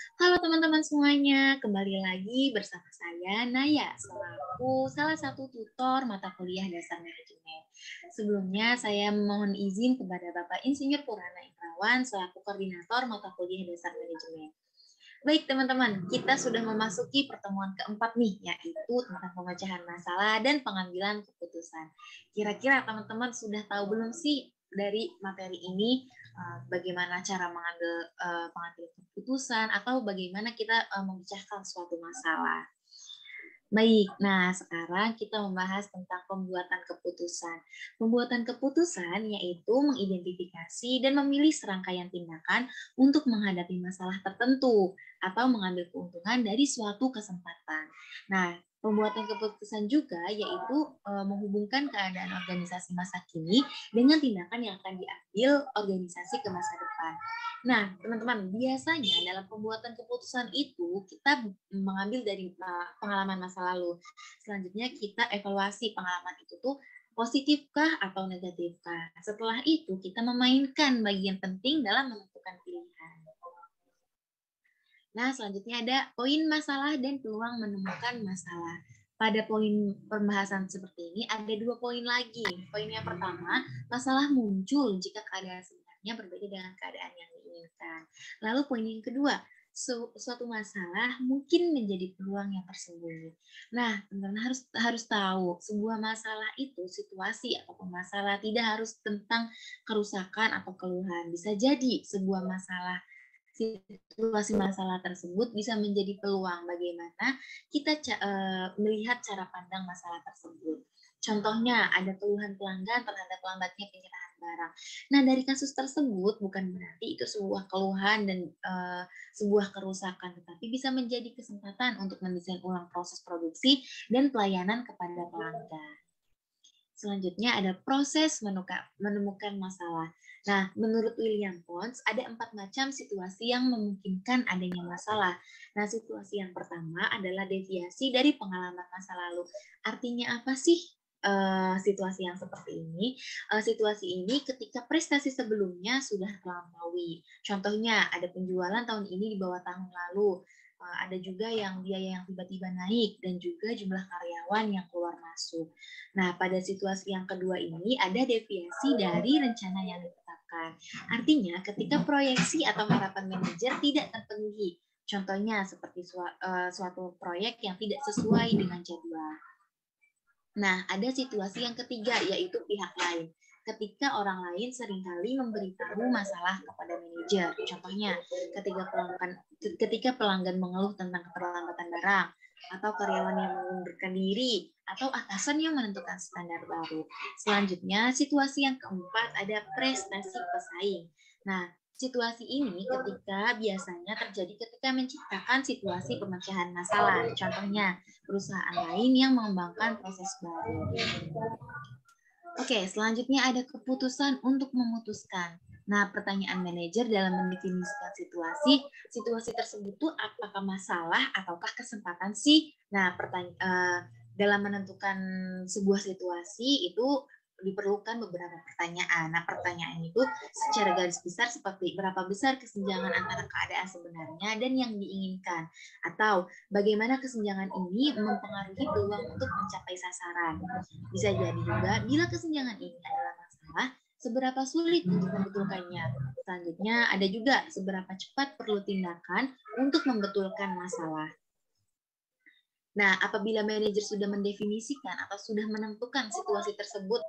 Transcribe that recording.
Halo teman-teman semuanya, kembali lagi bersama saya Naya selaku salah satu tutor mata kuliah dasar manajemen. Sebelumnya saya mohon izin kepada Bapak Insinyur Purana Indrawan selaku koordinator mata kuliah dasar manajemen. Baik teman-teman, kita sudah memasuki pertemuan keempat nih, yaitu tentang pemecahan masalah dan pengambilan keputusan. Kira-kira teman-teman sudah tahu belum sih dari materi ini bagaimana cara mengambil pengambil keputusan atau bagaimana kita memecahkan suatu masalah? Baik, nah sekarang kita membahas tentang pembuatan keputusan. Pembuatan keputusan yaitu mengidentifikasi dan memilih serangkaian tindakan untuk menghadapi masalah tertentu atau mengambil keuntungan dari suatu kesempatan. Nah, pembuatan keputusan juga yaitu menghubungkan keadaan organisasi masa kini dengan tindakan yang akan diambil organisasi ke masa depan. Nah, teman-teman, biasanya dalam pembuatan keputusan itu kita mengambil dari pengalaman masa lalu. Selanjutnya kita evaluasi pengalaman itu tuh positifkah atau negatifkah. Setelah itu kita memainkan bagian penting dalam menentukan pilihan. Nah, selanjutnya ada poin masalah dan peluang menemukan masalah. Pada poin pembahasan seperti ini ada dua poin lagi. Poin yang pertama, masalah muncul jika keadaan sebenarnya berbeda dengan keadaan yang diinginkan. Lalu poin yang kedua, suatu masalah mungkin menjadi peluang yang tersembunyi. Nah, teman-teman harus tahu sebuah masalah itu situasi atau masalah tidak harus tentang kerusakan atau keluhan. Bisa jadi sebuah masalah situasi masalah tersebut bisa menjadi peluang bagaimana kita melihat cara pandang masalah tersebut. Contohnya ada keluhan pelanggan terhadap lambatnya penyerahan barang. Nah, dari kasus tersebut bukan berarti itu sebuah keluhan dan sebuah kerusakan, tetapi bisa menjadi kesempatan untuk mendesain ulang proses produksi dan pelayanan kepada pelanggan. Selanjutnya ada proses menemukan masalah. Nah, menurut William Pons, ada 4 macam situasi yang memungkinkan adanya masalah. Nah, situasi yang pertama adalah deviasi dari pengalaman masa lalu. Artinya apa sih situasi yang seperti ini? Situasi ini ketika prestasi sebelumnya sudah terlampaui. Contohnya, ada penjualan tahun ini di bawah tahun lalu. Ada juga yang biaya yang tiba-tiba naik dan juga jumlah karyawan yang keluar masuk. Nah, pada situasi yang kedua ini ada deviasi dari rencana yang ditetapkan. Artinya, ketika proyeksi atau harapan manajer tidak terpenuhi. Contohnya seperti suatu proyek yang tidak sesuai dengan jadwal. Nah, ada situasi yang ketiga, yaitu pihak lain. Ketika orang lain seringkali memberitahu masalah kepada manajer. Contohnya, ketika pelanggan mengeluh tentang keterlambatan barang, atau karyawan yang mengundurkan diri, atau atasan yang menentukan standar baru. Selanjutnya, situasi yang keempat ada prestasi pesaing. Nah, situasi ini biasanya terjadi ketika menciptakan situasi pemecahan masalah. Contohnya, perusahaan lain yang mengembangkan proses baru. Oke, selanjutnya ada keputusan untuk memutuskan. Nah, pertanyaan manajer dalam mendefinisikan situasi tersebut itu apakah masalah ataukah kesempatan sih? Nah, dalam menentukan sebuah situasi itu diperlukan beberapa pertanyaan. Nah, pertanyaan itu secara garis besar seperti berapa besar kesenjangan antara keadaan sebenarnya dan yang diinginkan, atau bagaimana kesenjangan ini mempengaruhi peluang untuk mencapai sasaran. Bisa jadi juga bila kesenjangan ini adalah masalah, seberapa sulit untuk membetulkannya. Selanjutnya ada juga seberapa cepat perlu tindakan untuk membetulkan masalah. Nah, apabila manajer sudah mendefinisikan atau sudah menentukan situasi tersebut,